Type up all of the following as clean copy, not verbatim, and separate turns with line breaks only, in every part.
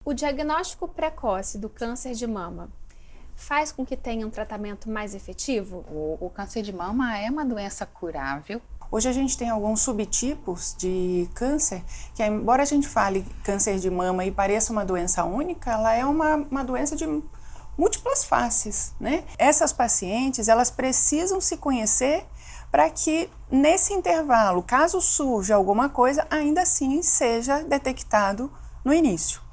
O diagnóstico precoce do câncer de mama faz com que tenha um tratamento mais efetivo?
O câncer de mama é uma doença curável.
Hoje a gente tem alguns subtipos de câncer, que embora a gente fale câncer de mama e pareça uma doença única, ela é uma doença de múltiplas faces, né? Essas pacientes, elas precisam se conhecer para que nesse intervalo, caso surja alguma coisa, ainda assim seja detectado no início.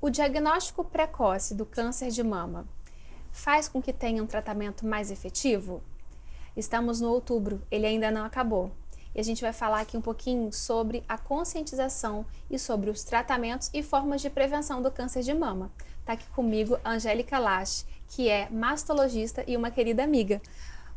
O diagnóstico precoce do câncer de mama faz com que tenha um tratamento mais efetivo? Estamos no outubro, ele ainda não acabou. E a gente vai falar aqui um pouquinho sobre a conscientização e sobre os tratamentos e formas de prevenção do câncer de mama. Está aqui comigo a Angélica Lache, que é mastologista e uma querida amiga.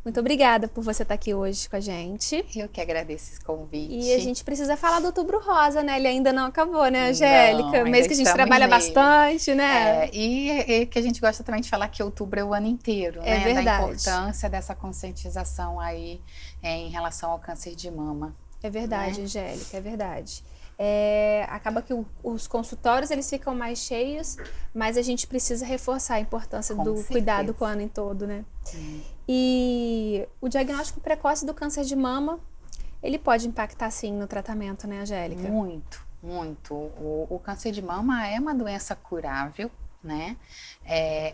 Muito obrigada por você estar aqui hoje com a gente.
Eu que agradeço esse convite.
E a gente precisa falar do Outubro Rosa, né? Ele ainda não acabou, né, Angélica?
Não,
Mês que a gente trabalha bastante, né?
E que a gente gosta também de falar que outubro é o ano inteiro,
É
né?
verdade.
Da importância dessa conscientização aí em relação ao câncer de mama.
É verdade,
né?
Angélica, é verdade. Acaba que os consultórios eles ficam mais cheios, mas a gente precisa reforçar a importância do cuidado com o ano em todo, né? E o diagnóstico precoce do câncer de mama, ele pode impactar sim no tratamento, né, Angélica?
Muito, muito. O câncer de mama é uma doença curável, né?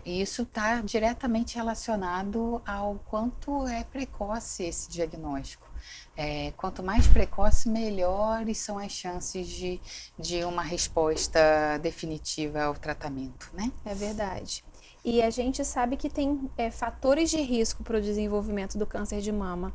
E isso está diretamente relacionado ao quanto é precoce esse diagnóstico. Quanto mais precoce, melhores são as chances de uma resposta definitiva ao tratamento, né?
É verdade. E a gente sabe que tem fatores de risco para o desenvolvimento do câncer de mama.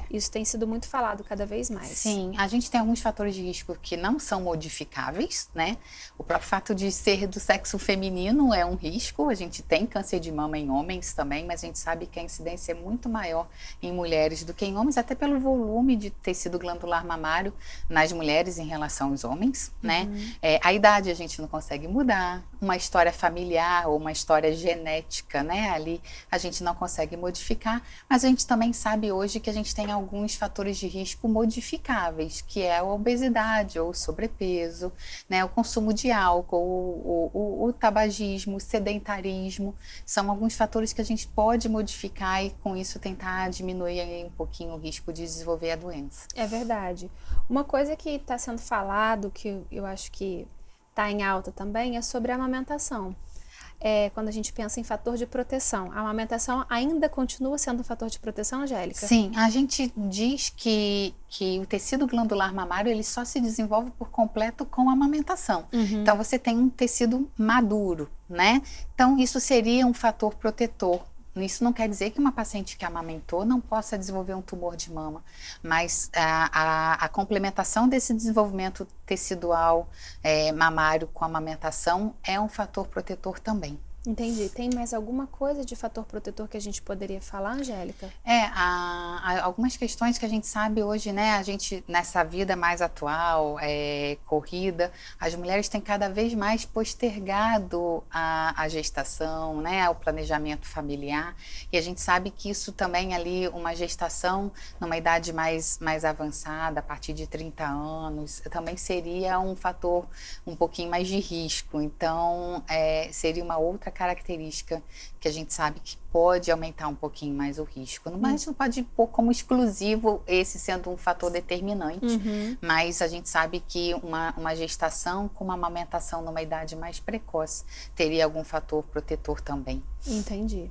Isso tem sido muito falado cada vez mais.
Sim, a gente tem alguns fatores de risco que não são modificáveis, né? O próprio fato de ser do sexo feminino é um risco. A gente tem câncer de mama em homens também, mas a gente sabe que a incidência é muito maior em mulheres do que em homens, até pelo volume de tecido glandular mamário nas mulheres em relação aos homens, né? A idade a gente não consegue mudar, uma história familiar ou uma história genética, né? Ali a gente não consegue modificar, mas a gente também sabe hoje que a gente tem alguns fatores de risco modificáveis, que é a obesidade ou o sobrepeso, né, o consumo de álcool, o tabagismo, o sedentarismo, são alguns fatores que a gente pode modificar e com isso tentar diminuir um pouquinho o risco de desenvolver a doença.
É verdade. Uma coisa que está sendo falado, que eu acho que está em alta também, é sobre a amamentação. Quando a gente pensa em fator de proteção, a amamentação ainda continua sendo um fator de proteção, Angélica?
Sim, a gente diz que o tecido glandular mamário ele só se desenvolve por completo com a amamentação. Então você tem um tecido maduro, né? Então isso seria um fator protetor. Isso não quer dizer que uma paciente que amamentou não possa desenvolver um tumor de mama, mas a complementação desse desenvolvimento tecidual mamário com a amamentação é um fator protetor também.
Entendi. Tem mais alguma coisa de fator protetor que a gente poderia falar, Angélica?
Há algumas questões que a gente sabe hoje, né? A gente, nessa vida mais atual, corrida, as mulheres têm cada vez mais postergado a gestação, né? O planejamento familiar. E a gente sabe que isso também ali, uma gestação numa idade mais avançada, a partir de 30 anos, também seria um fator um pouquinho mais de risco. Então, seria uma outra característica que a gente sabe que pode aumentar um pouquinho mais o risco. Mas não pode pôr como exclusivo esse sendo um fator determinante, mas a gente sabe que uma gestação com uma amamentação numa idade mais precoce teria algum fator protetor também.
Entendi.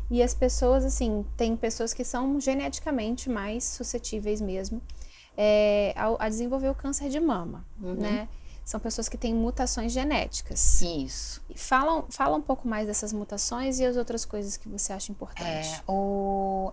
E as pessoas, assim, tem pessoas que são geneticamente mais suscetíveis mesmo a desenvolver o câncer de mama, né? São pessoas que têm mutações genéticas.
Isso.
Fala um pouco mais dessas mutações e as outras coisas que você acha importante.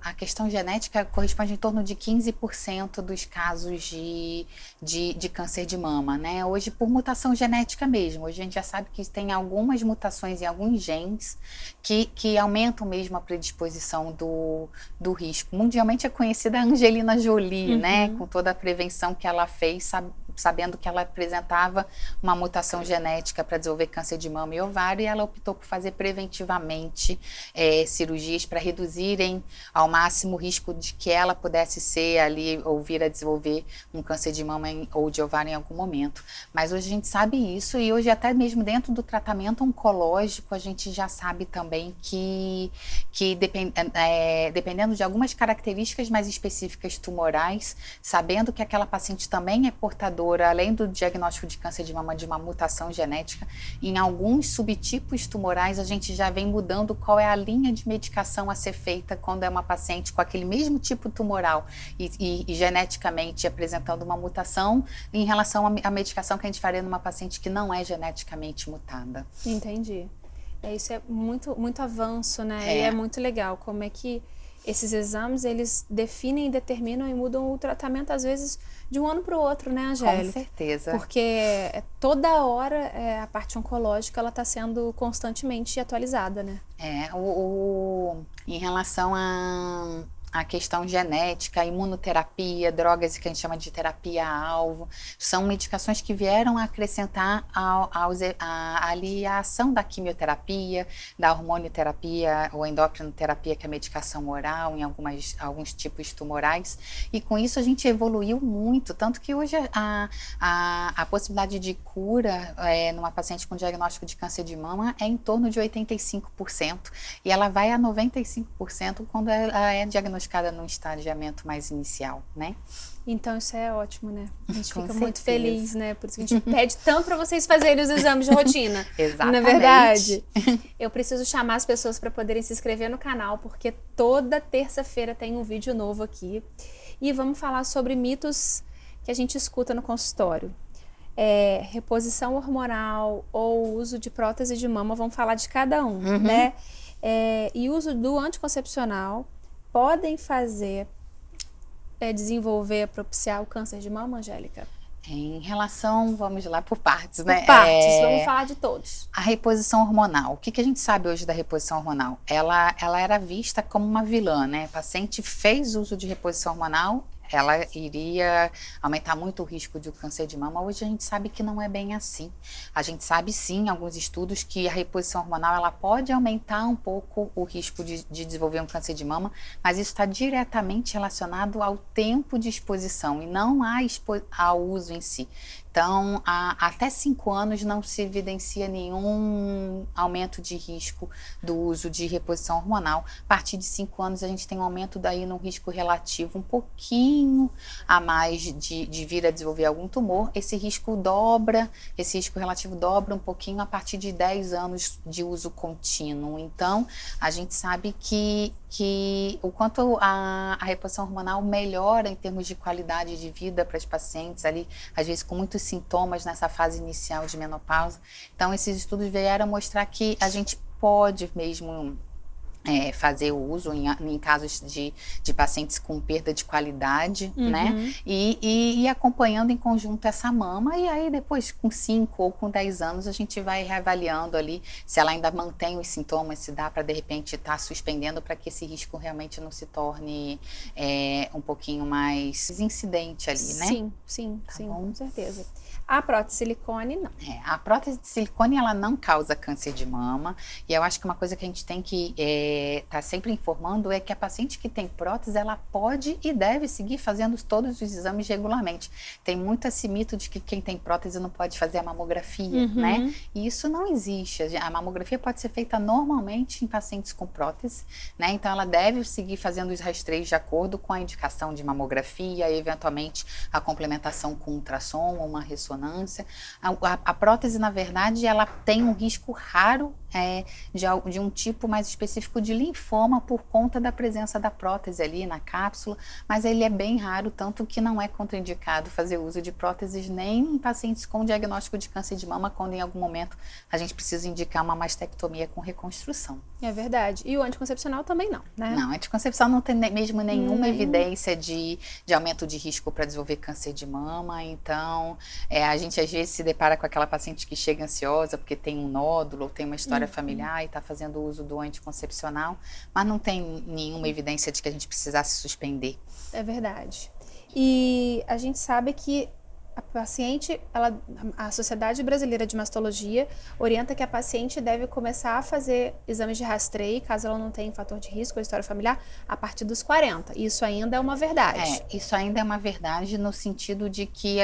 A questão genética corresponde em torno de 15% dos casos de câncer de mama, né? Hoje, por mutação genética mesmo. Hoje a gente já sabe que tem algumas mutações em alguns genes que aumentam mesmo a predisposição do risco. Mundialmente é conhecida a Angelina Jolie, né? Com toda a prevenção que ela fez, sabendo que ela apresentava uma mutação genética para desenvolver câncer de mama e ovário, e ela optou por fazer preventivamente cirurgias para reduzirem ao máximo o risco de que ela pudesse ser ali ou vir a desenvolver um câncer de mama ou de ovário em algum momento. Mas hoje a gente sabe isso, e hoje até mesmo dentro do tratamento oncológico a gente já sabe também que dependendo de algumas características mais específicas tumorais, sabendo que aquela paciente também é portadora, além do diagnóstico de câncer de mama, de uma mutação genética, em alguns subtipos tumorais a gente já vem mudando qual é a linha de medicação a ser feita quando é uma paciente com aquele mesmo tipo tumoral e geneticamente apresentando uma mutação em relação à medicação que a gente faria numa paciente que não é geneticamente mutada.
Entendi. Isso é muito avanço, né? E é muito legal como é que esses exames, eles definem, determinam e mudam o tratamento, às vezes, de um ano para o outro, né, Angélica?
Com certeza.
Porque toda hora a parte oncológica, ela está sendo constantemente atualizada, né?
Em relação a questão genética, imunoterapia, drogas que a gente chama de terapia-alvo, são medicações que vieram a acrescentar ali a ação da quimioterapia, da hormonioterapia ou endocrinoterapia, que é a medicação oral em alguns tipos tumorais, e com isso a gente evoluiu muito, tanto que hoje a possibilidade de cura numa paciente com diagnóstico de câncer de mama é em torno de 85%, e ela vai a 95% quando ela é diagnosticada num estadiamento mais inicial, né?
Então isso é ótimo, né? A gente
Com
fica
certeza.
muito feliz, né? Por isso que a gente pede tanto para vocês fazerem os exames de rotina.
Exatamente.
Na verdade, eu preciso chamar as pessoas para poderem se inscrever no canal, porque toda terça-feira tem um vídeo novo aqui. E vamos falar sobre mitos que a gente escuta no consultório. Reposição hormonal ou uso de prótese de mama, vamos falar de cada um, né? E uso do anticoncepcional podem fazer desenvolver, propiciar o câncer de mama, Angélica?
Em relação, vamos lá por partes, né?
Por partes, vamos falar de todos.
A reposição hormonal. O que a gente sabe hoje da reposição hormonal? Ela era vista como uma vilã, né? A paciente fez uso de reposição hormonal, ela iria aumentar muito o risco de câncer de mama. Hoje a gente sabe que não é bem assim. A gente sabe sim, em alguns estudos, que a reposição hormonal ela pode aumentar um pouco o risco de desenvolver um câncer de mama, mas isso está diretamente relacionado ao tempo de exposição e não ao uso em si. Então, até 5 anos não se evidencia nenhum aumento de risco do uso de reposição hormonal. A partir de 5 anos a gente tem um aumento daí no risco relativo um pouquinho a mais de vir a desenvolver algum tumor. Esse risco relativo dobra um pouquinho a partir de 10 anos de uso contínuo. Então, a gente sabe que o quanto a reposição hormonal melhora em termos de qualidade de vida para as pacientes ali, às vezes com muitos sintomas nessa fase inicial de menopausa. Então, esses estudos vieram mostrar que a gente pode mesmo fazer o uso em casos de pacientes com perda de qualidade, né? E acompanhando em conjunto essa mama, e aí depois com 5 ou com 10 anos a gente vai reavaliando ali se ela ainda mantém os sintomas, se dá para de repente estar suspendendo para que esse risco realmente não se torne um pouquinho mais incidente ali, né?
Sim, com certeza. A prótese de silicone, não.
A prótese de silicone, ela não causa câncer de mama, e eu acho que uma coisa que a gente tem que estar sempre informando é que a paciente que tem prótese, ela pode e deve seguir fazendo todos os exames regularmente. Tem muito esse mito de que quem tem prótese não pode fazer a mamografia, né? E isso não existe. A mamografia pode ser feita normalmente em pacientes com prótese, né? Então ela deve seguir fazendo os rastreios de acordo com a indicação de mamografia, e eventualmente a complementação com ultrassom ou uma ressonância. A prótese, na verdade, ela tem um risco raro de um tipo mais específico de linfoma por conta da presença da prótese ali na cápsula, mas ele é bem raro, tanto que não é contraindicado fazer uso de próteses nem em pacientes com diagnóstico de câncer de mama, quando em algum momento a gente precisa indicar uma mastectomia com reconstrução.
É verdade. E o anticoncepcional também não, né?
Não, anticoncepção não tem mesmo nenhuma evidência de aumento de risco para desenvolver câncer de mama, então a gente às vezes se depara com aquela paciente que chega ansiosa porque tem um nódulo ou tem uma história familiar e está fazendo uso do anticoncepcional, mas não tem nenhuma evidência de que a gente precisasse suspender.
É verdade. E a gente sabe que a paciente, a Sociedade Brasileira de Mastologia orienta que a paciente deve começar a fazer exames de rastreio, caso ela não tenha fator de risco ou história familiar, a partir dos 40. Isso ainda é uma verdade.
Isso ainda é uma verdade no sentido de que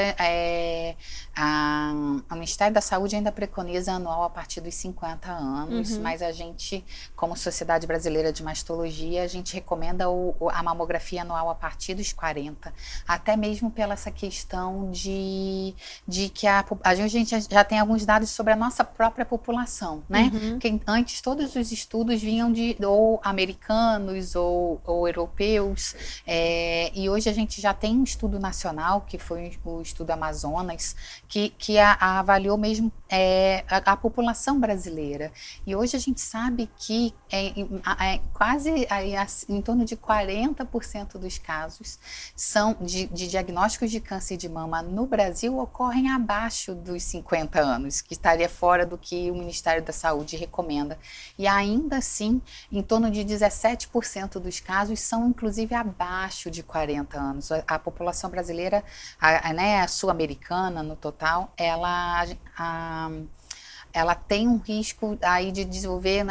o Ministério da Saúde ainda preconiza anual a partir dos 50 anos, mas a gente, como Sociedade Brasileira de Mastologia, a gente recomenda a mamografia anual a partir dos 40, até mesmo pela essa questão de que a gente já tem alguns dados sobre a nossa própria população, né? Porque antes todos os estudos vinham ou americanos ou europeus, e hoje a gente já tem um estudo nacional, que foi o estudo Amazonas, que avaliou mesmo a população brasileira. E hoje a gente sabe que quase em torno de 40% dos casos são de diagnósticos de câncer de mama no Brasil ocorrem abaixo dos 50 anos, que estaria fora do que o Ministério da Saúde recomenda. E ainda assim, em torno de 17% dos casos são inclusive abaixo de 40 anos. A população brasileira, a sul-americana no total, ela tem um risco aí de desenvolver,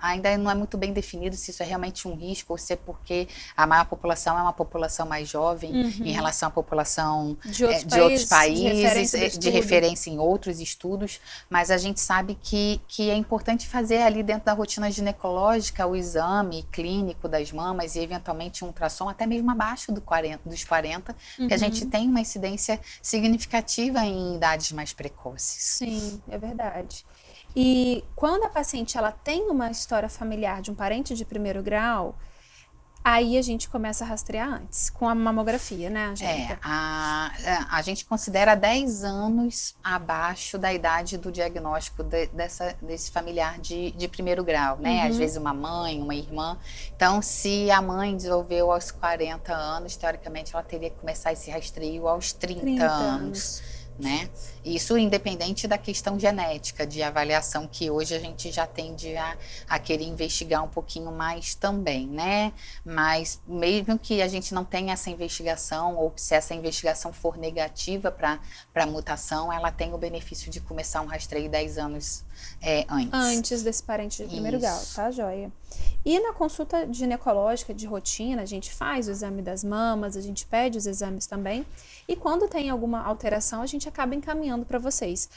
ainda não é muito bem definido se isso é realmente um risco ou se é porque a maior população é uma população mais jovem em relação à população de outros países, de referência em outros estudos, mas a gente sabe que é importante fazer ali dentro da rotina ginecológica o exame clínico das mamas e eventualmente um ultrassom até mesmo abaixo dos 40, que a gente tem uma incidência significativa em idades mais precoces.
Sim, é verdade. E quando a paciente ela tem uma história familiar de um parente de primeiro grau, aí a gente começa a rastrear antes, com a mamografia, né, Angélica?
A gente considera 10 anos abaixo da idade do diagnóstico desse familiar de primeiro grau, né? Às vezes uma mãe, uma irmã. Então, se a mãe desenvolveu aos 40 anos, teoricamente ela teria que começar esse rastreio aos 30 anos. Né? Isso independente da questão genética, de avaliação que hoje a gente já tende a querer investigar um pouquinho mais também, né? Mas mesmo que a gente não tenha essa investigação, ou se essa investigação for negativa para a mutação, ela tem o benefício de começar um rastreio 10 anos antes.
Antes desse parente de primeiro grau, tá, joia? E na consulta ginecológica de rotina, a gente faz o exame das mamas, a gente pede os exames também. E quando tem alguma alteração, a gente acaba encaminhando para vocês.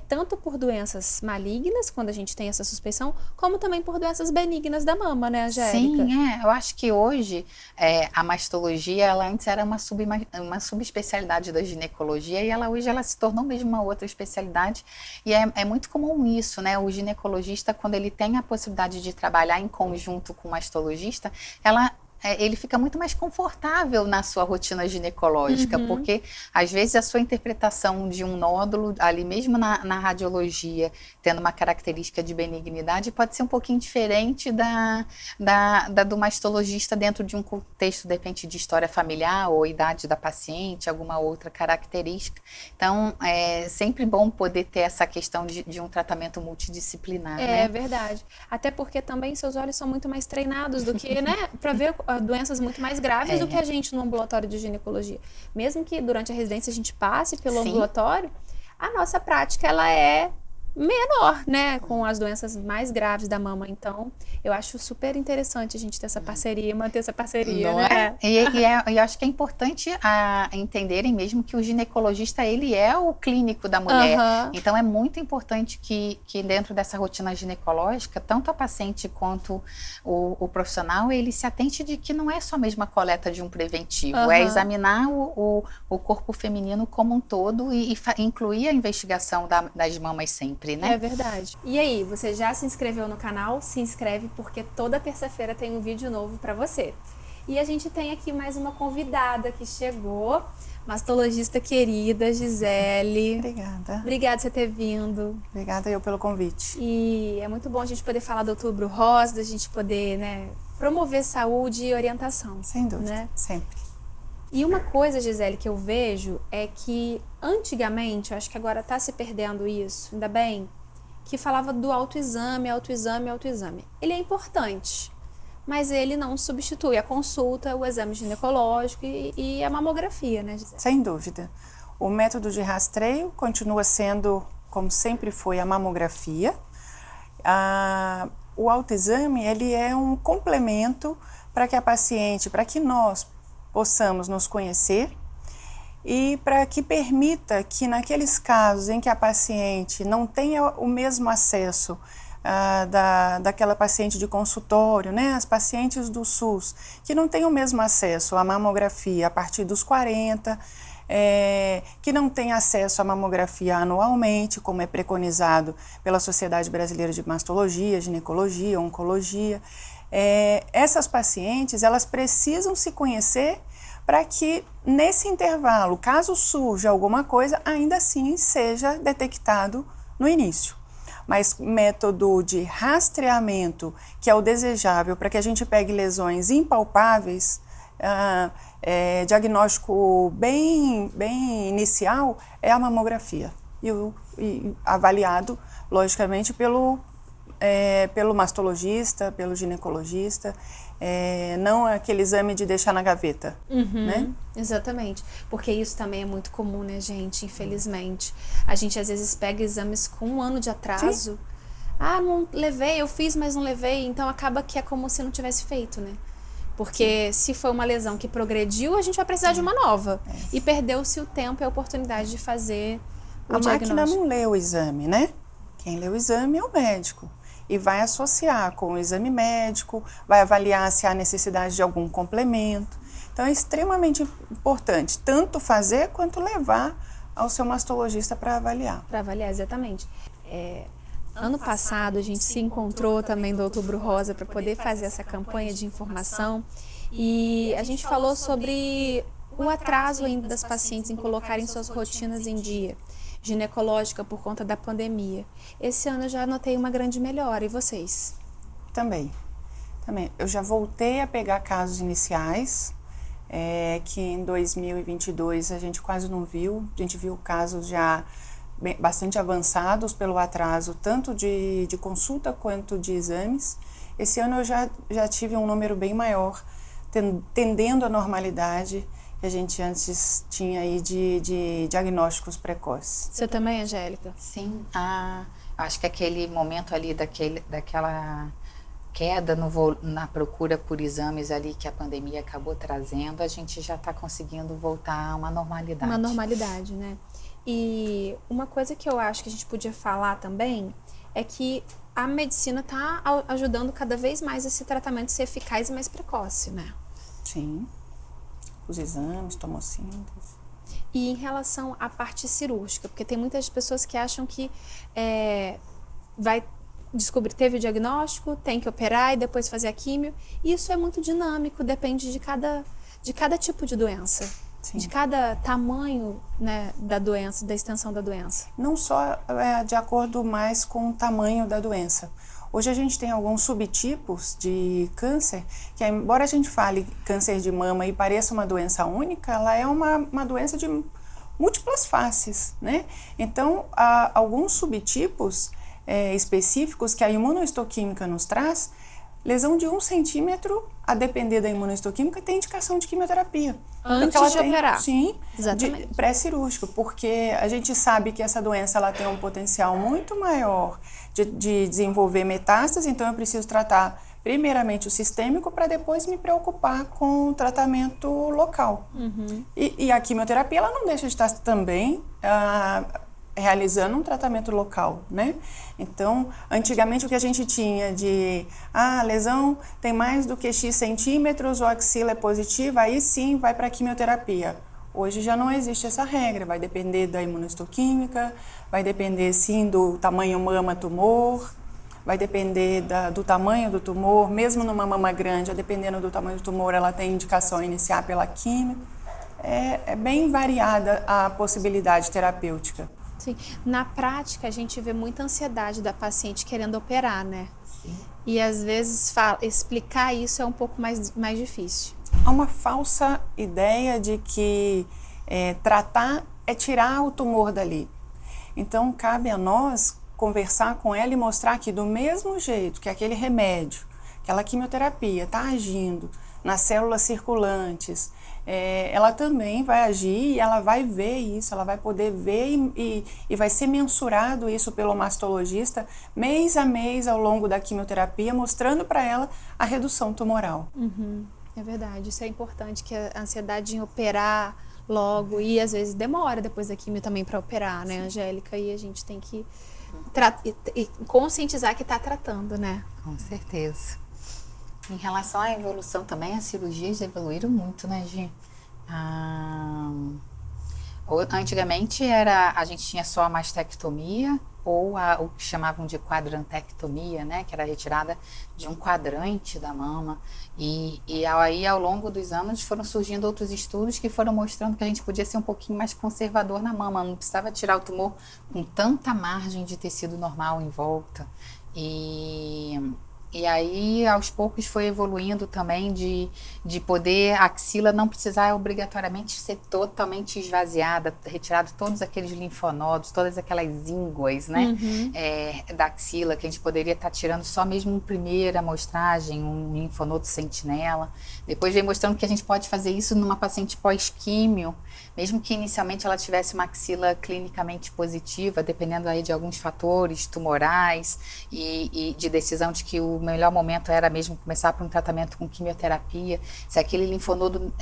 Tanto por doenças malignas, quando a gente tem essa suspeição, como também por doenças benignas da mama, né, Angélica?
Sim, eu acho que hoje a mastologia, ela antes era uma subespecialidade da ginecologia e hoje ela se tornou mesmo uma outra especialidade. E é muito comum isso, né? O ginecologista, quando ele tem a possibilidade de trabalhar em conjunto com o mastologista, ele fica muito mais confortável na sua rotina ginecológica, porque às vezes a sua interpretação de um nódulo, ali mesmo na radiologia, tendo uma característica de benignidade, pode ser um pouquinho diferente da do mastologista dentro de um contexto, de repente, de história familiar ou idade da paciente, alguma outra característica. Então, é sempre bom poder ter essa questão de um tratamento multidisciplinar, né?
É verdade. Até porque também seus olhos são muito mais treinados do que, né, para ver doenças muito mais graves do que a gente no ambulatório de ginecologia. Mesmo que durante a residência a gente passe pelo ambulatório, a nossa prática ela é menor, né, com as doenças mais graves da mama. Então, eu acho super interessante a gente ter essa parceria, manter essa parceria,
não
né?
E eu acho que é importante entenderem mesmo que o ginecologista, ele é o clínico da mulher. Então, é muito importante que dentro dessa rotina ginecológica, tanto a paciente quanto o profissional, ele se atente de que não é só mesmo a coleta de um preventivo, é examinar o corpo feminino como um todo e incluir a investigação das mamas sempre. Né?
É verdade. E aí, você já se inscreveu no canal? Se inscreve porque toda terça-feira tem um vídeo novo para você. E a gente tem aqui mais uma convidada que chegou, mastologista querida, Gisele.
Obrigada.
Obrigada por você ter vindo.
Obrigada eu pelo convite.
E é muito bom a gente poder falar do Outubro Rosa, da gente poder, né, promover saúde e orientação.
Sem dúvida,
né?
sempre.
E uma coisa, Gisele, que eu vejo é que antigamente, eu acho que agora está se perdendo isso, ainda bem, que falava do autoexame. Ele é importante, mas ele não substitui a consulta, o exame ginecológico e a mamografia, né, Gisele?
Sem dúvida. O método de rastreio continua sendo, como sempre foi, a mamografia. O autoexame, ele é um complemento para que a paciente, para que nós possamos nos conhecer e para que permita que naqueles casos em que a paciente não tenha o mesmo acesso daquela paciente de consultório, né, as pacientes do SUS, que não têm o mesmo acesso à mamografia a partir dos 40, que não têm acesso à mamografia anualmente, como é preconizado pela Sociedade Brasileira de Mastologia, Ginecologia, Oncologia. Essas pacientes, elas precisam se conhecer para que nesse intervalo, caso surja alguma coisa, ainda assim seja detectado no início. Mas método de rastreamento, que é o desejável para que a gente pegue lesões impalpáveis, diagnóstico bem inicial, é a mamografia. E avaliado, logicamente, pelo mastologista, pelo ginecologista, não aquele exame de deixar na gaveta, né?
Exatamente, porque isso também é muito comum, né, gente, infelizmente. A gente às vezes pega exames com 1 ano de atraso. Sim. Não levei, eu fiz, mas não levei, então acaba que é como se não tivesse feito, né? Porque se foi uma lesão que progrediu, a gente vai precisar de uma nova. E perdeu-se o tempo e a oportunidade de fazer o diagnóstico.
A máquina não lê o exame, né? Quem lê o exame é o médico. E vai associar com o exame médico, vai avaliar se há necessidade de algum complemento. Então é extremamente importante tanto fazer quanto levar ao seu mastologista para avaliar.
Para avaliar, exatamente. Ano passado a gente se encontrou também do Outubro Rosa para poder fazer essa campanha de informação e a gente falou sobre o atraso ainda das pacientes em colocarem suas rotinas em dia, ginecológica por conta da pandemia. Esse ano eu já notei uma grande melhora, e vocês?
Também. Eu já voltei a pegar casos iniciais, que em 2022 a gente quase não viu, a gente viu casos já bastante avançados pelo atraso, tanto de consulta quanto de exames. Esse ano eu já tive um número bem maior, tendendo à normalidade que a gente antes tinha aí de diagnósticos precoces.
Você também, Angélica?
Sim, acho que aquele momento ali daquela queda na procura por exames ali que a pandemia acabou trazendo, a gente já está conseguindo voltar a uma normalidade.
Uma normalidade, né? E uma coisa que eu acho que a gente podia falar também é que a medicina está ajudando cada vez mais esse tratamento ser eficaz e mais precoce, né?
Sim. Os exames, tomossíntese.
E em relação à parte cirúrgica, porque tem muitas pessoas que acham que vai descobrir, teve o diagnóstico, tem que operar e depois fazer a químio. Isso é muito dinâmico, depende de cada tipo de doença. Sim. De cada tamanho, né, da doença, da extensão da doença.
Não só de acordo mais com o tamanho da doença. Hoje a gente tem alguns subtipos de câncer, que embora a gente fale câncer de mama e pareça uma doença única, ela é uma doença de múltiplas faces, né? Então, há alguns subtipos específicos que a imunohistoquímica nos traz, lesão de 1 centímetro, a depender da imunohistoquímica, tem indicação de quimioterapia.
Antes de operar.
Sim,
exatamente.
Pré-cirúrgico, porque a gente sabe que essa doença ela tem um potencial muito maior de desenvolver metástase, então eu preciso tratar primeiramente o sistêmico para depois me preocupar com o tratamento local. E a quimioterapia ela não deixa de estar também realizando um tratamento local, né? Então, antigamente o que a gente tinha a lesão tem mais do que X centímetros, ou a axila é positiva, aí sim vai para a quimioterapia. Hoje já não existe essa regra, vai depender da imunohistoquímica, vai depender sim do tamanho mama-tumor, vai depender do tamanho do tumor, mesmo numa mama grande, dependendo do tamanho do tumor, ela tem indicação a iniciar pela quimio. É bem variada a possibilidade terapêutica.
Sim. Na prática, a gente vê muita ansiedade da paciente querendo operar, né? Sim. E às vezes explicar isso é um pouco mais difícil.
Há uma falsa ideia de que tratar é tirar o tumor dali. Então, cabe a nós conversar com ela e mostrar que do mesmo jeito que aquele remédio, aquela quimioterapia está agindo nas células circulantes, ela também vai agir e ela vai ver isso, ela vai poder ver e vai ser mensurado isso pelo mastologista mês a mês ao longo da quimioterapia, mostrando para ela a redução tumoral.
É verdade, isso é importante, que a ansiedade em operar logo, e às vezes demora depois da quimio também para operar, né, Angélica? E a gente tem que conscientizar que está tratando, né?
Com certeza. Em relação à evolução também, as cirurgias evoluíram muito, né, Gi? Antigamente a gente tinha só a mastectomia ou o que chamavam de quadrantectomia, né, que era a retirada de um quadrante da mama. E aí, ao longo dos anos, foram surgindo outros estudos que foram mostrando que a gente podia ser um pouquinho mais conservador na mama, não precisava tirar o tumor com tanta margem de tecido normal em volta. E aí, aos poucos, foi evoluindo também de poder a axila não precisar obrigatoriamente ser totalmente esvaziada, retirado todos aqueles linfonodos, todas aquelas ínguas, né, da axila, que a gente poderia estar tirando só mesmo uma primeira amostragem, um linfonodo sentinela. Depois veio mostrando que a gente pode fazer isso numa paciente pós-químio, mesmo que inicialmente ela tivesse uma axila clinicamente positiva, dependendo aí de alguns fatores tumorais e de decisão de que o melhor momento era mesmo começar por um tratamento com quimioterapia. Se aquele linfonodo,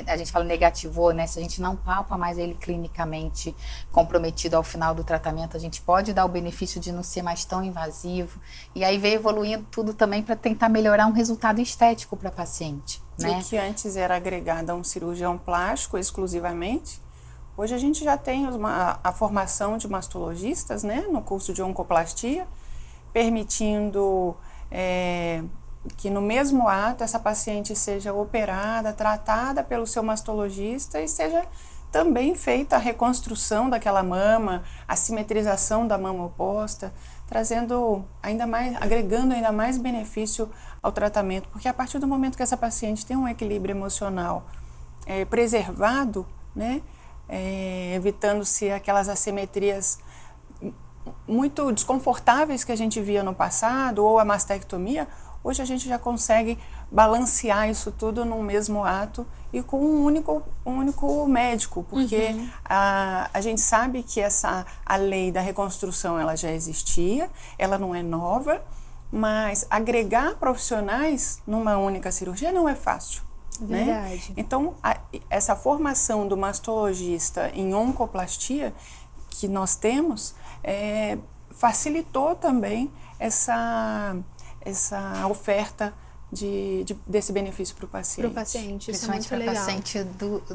a gente fala negativou, né? Se a gente não palpa mais ele clinicamente comprometido ao final do tratamento, a gente pode dar o benefício de não ser mais tão invasivo. E aí veio evoluindo tudo também para tentar melhorar um resultado estético para a paciente, né?
E que antes era agregada a um cirurgião plástico exclusivamente, hoje a gente já tem a formação de mastologistas, né, no curso de oncoplastia, permitindo que no mesmo ato essa paciente seja operada, tratada pelo seu mastologista e seja também feita a reconstrução daquela mama, a simetrização da mama oposta, trazendo ainda mais, agregando ainda mais benefício ao tratamento, porque a partir do momento que essa paciente tem um equilíbrio emocional preservado, né, evitando-se aquelas assimetrias muito desconfortáveis que a gente via no passado, ou a mastectomia, hoje a gente já consegue balancear isso tudo num mesmo ato e com um único médico, porque a gente sabe que a lei da reconstrução ela já existia, ela não é nova, mas agregar profissionais numa única cirurgia não é fácil.
Verdade.
Né? Então, essa formação do mastologista em oncoplastia que nós temos facilitou também essa oferta desse benefício para o paciente.
Para o paciente, isso é muito
principalmente para
legal.
paciente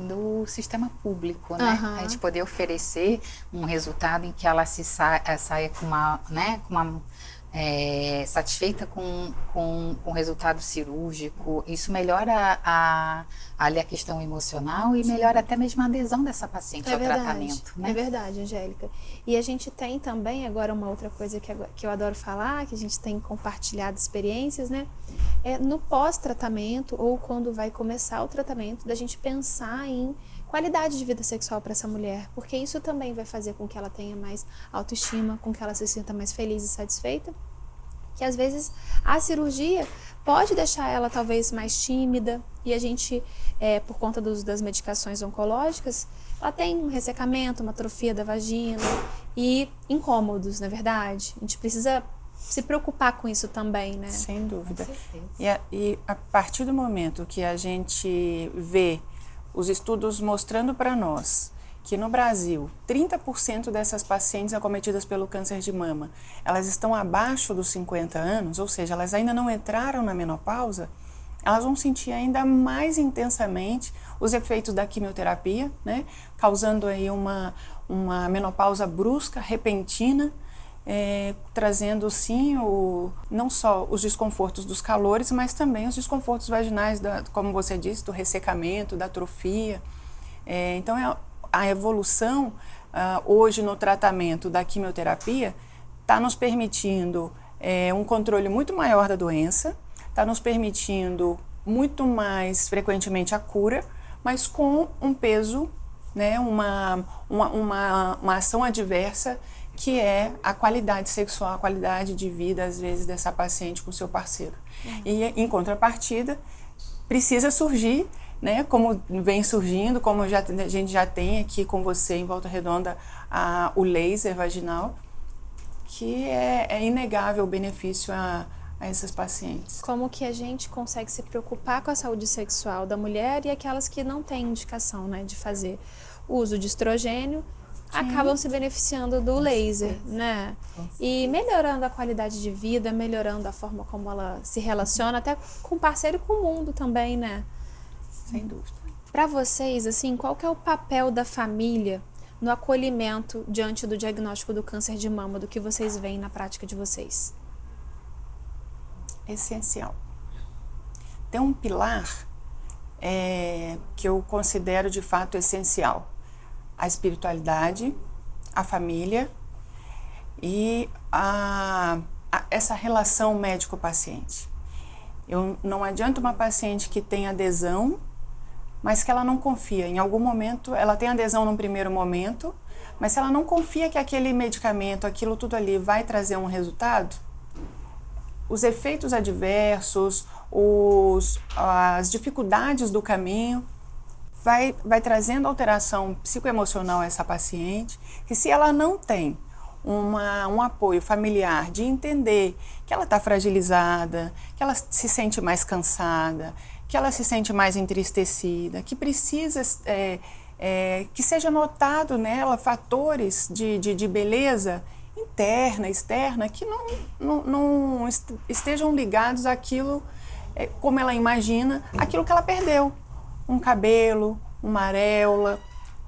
do sistema público, né? A gente poder oferecer um resultado em que ela saia com uma, né, satisfeita com o resultado cirúrgico. Isso melhora ali a questão emocional e melhora até mesmo a adesão dessa paciente ao tratamento. Né?
É verdade, Angélica. E a gente tem também agora uma outra coisa que eu adoro falar, que a gente tem compartilhado experiências, né? No pós-tratamento ou quando vai começar o tratamento, da gente pensar em qualidade de vida sexual para essa mulher, porque isso também vai fazer com que ela tenha mais autoestima, com que ela se sinta mais feliz e satisfeita, que às vezes a cirurgia pode deixar ela talvez mais tímida, e a gente, por conta das medicações oncológicas, ela tem um ressecamento, uma atrofia da vagina e incômodos, na verdade. A gente precisa se preocupar com isso também, né?
Sem dúvida.
Com certeza.
E a partir do momento que a gente vê os estudos mostrando para nós que no Brasil 30% dessas pacientes acometidas pelo câncer de mama, elas estão abaixo dos 50 anos, ou seja, elas ainda não entraram na menopausa, elas vão sentir ainda mais intensamente os efeitos da quimioterapia, né, causando aí uma menopausa brusca, repentina, trazendo sim não só os desconfortos dos calores, mas também os desconfortos vaginais, como você disse, do ressecamento, da atrofia. Então a evolução hoje no tratamento da quimioterapia está nos permitindo um controle muito maior da doença, está nos permitindo muito mais frequentemente a cura, mas com um peso, né, uma ação adversa, que é a qualidade sexual, a qualidade de vida, às vezes, dessa paciente com seu parceiro. E, em contrapartida, precisa surgir né? Como vem surgindo, como a gente já tem aqui com você em Volta Redonda o laser vaginal, que é inegável o benefício a essas pacientes.
Como que a gente consegue se preocupar com a saúde sexual da mulher e aquelas que não têm indicação, né, de fazer uso de estrogênio, acabam se beneficiando do laser, né? E melhorando a qualidade de vida, melhorando a forma como ela se relaciona, até com o parceiro e com o mundo também, né?
Sem dúvida.
Para vocês, assim, qual que é o papel da família no acolhimento diante do diagnóstico do câncer de mama, do que vocês veem na prática de vocês?
Essencial. Tem um pilar que eu considero de fato essencial: a espiritualidade, a família e essa relação médico-paciente. Não adianta uma paciente que tem adesão, mas que ela não confia. Em algum momento, ela tem adesão num primeiro momento, mas se ela não confia que aquele medicamento, aquilo tudo ali vai trazer um resultado, os efeitos adversos, as dificuldades do caminho, vai trazendo alteração psicoemocional a essa paciente, que se ela não tem um apoio familiar de entender que ela está fragilizada, que ela se sente mais cansada, que ela se sente mais entristecida, que precisa que seja notado nela fatores de beleza interna, externa, que não estejam ligados àquilo, como ela imagina, aquilo que ela perdeu. Um cabelo, uma areola,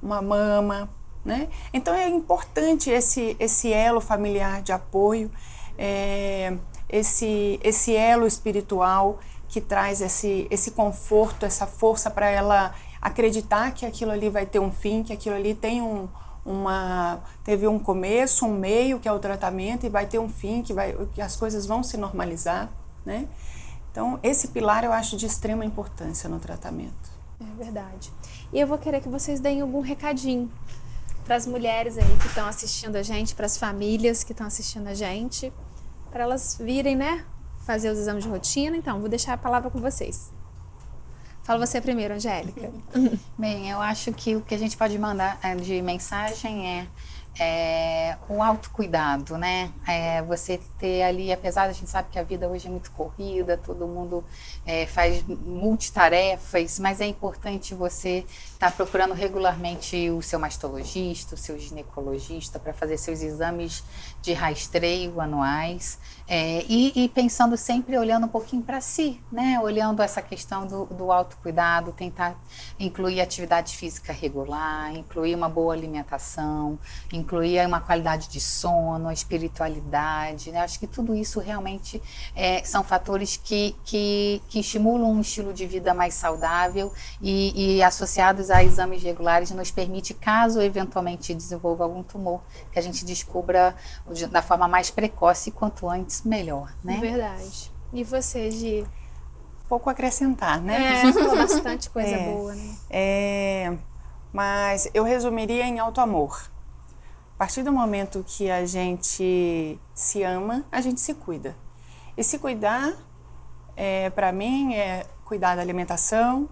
uma mama, né? Então é importante esse elo familiar de apoio, esse elo espiritual que traz esse conforto, essa força para ela acreditar que aquilo ali vai ter um fim, que aquilo ali tem teve um começo, um meio, que é o tratamento, e vai ter um fim, que as coisas vão se normalizar, né? Então, esse pilar eu acho de extrema importância no tratamento.
É verdade. E eu vou querer que vocês deem algum recadinho para as mulheres aí que estão assistindo a gente, para as famílias que estão assistindo a gente, para elas virem, né, fazer os exames de rotina. Então, vou deixar a palavra com vocês. Fala você primeiro, Angélica.
Bem, eu acho que o que a gente pode mandar de mensagem é o autocuidado, né? Você ter ali, apesar de a gente sabe que a vida hoje é muito corrida, todo mundo faz multitarefas, mas é importante você estar procurando regularmente o seu mastologista, o seu ginecologista, para fazer seus exames de rastreio anuais, e pensando sempre, olhando um pouquinho para si, né? Olhando essa questão do autocuidado, tentar incluir atividade física regular, incluir uma boa alimentação, incluir uma qualidade de sono, a espiritualidade, né? Acho que tudo isso realmente são fatores que estimulam um estilo de vida mais saudável e associados a exames regulares nos permite, caso eventualmente desenvolva algum tumor, que a gente descubra da forma mais precoce, quanto antes melhor, né?
Verdade. E você, Gi?
Pouco a acrescentar, né?
Falou bastante coisa boa, né?
Mas eu resumiria em autoamor. A partir do momento que a gente se ama, a gente se cuida. E se cuidar, para mim, é cuidar da alimentação,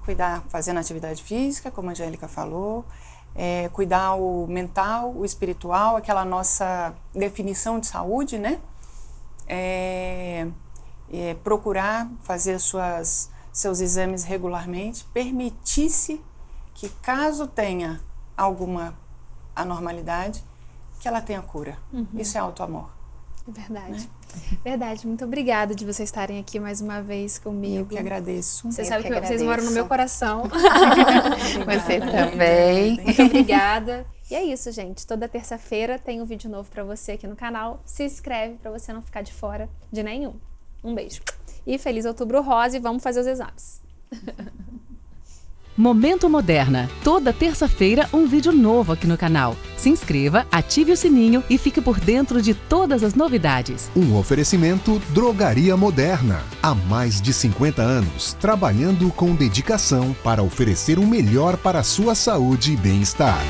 cuidar fazendo atividade física, como a Angélica falou, cuidar o mental, o espiritual, aquela nossa definição de saúde, né? Procurar fazer seus exames regularmente, permitir-se que, caso tenha alguma anormalidade, que ela tenha cura. Isso é autoamor.
Verdade.
Né?
Verdade. Muito obrigada de vocês estarem aqui mais uma vez comigo.
Eu que agradeço.
Você sabe que vocês moram no meu coração.
Você também.
Muito obrigada. E é isso, gente. Toda terça-feira tem um vídeo novo para você aqui no canal. Se inscreve para você não ficar de fora de nenhum. Um beijo. E feliz Outubro Rosa e vamos fazer os exames.
Momento Moderna. Toda terça-feira um vídeo novo aqui no canal. Se inscreva, ative o sininho e fique por dentro de todas as novidades.
Um oferecimento Drogaria Moderna. Há mais de 50 anos, trabalhando com dedicação para oferecer o melhor para a sua saúde e bem-estar.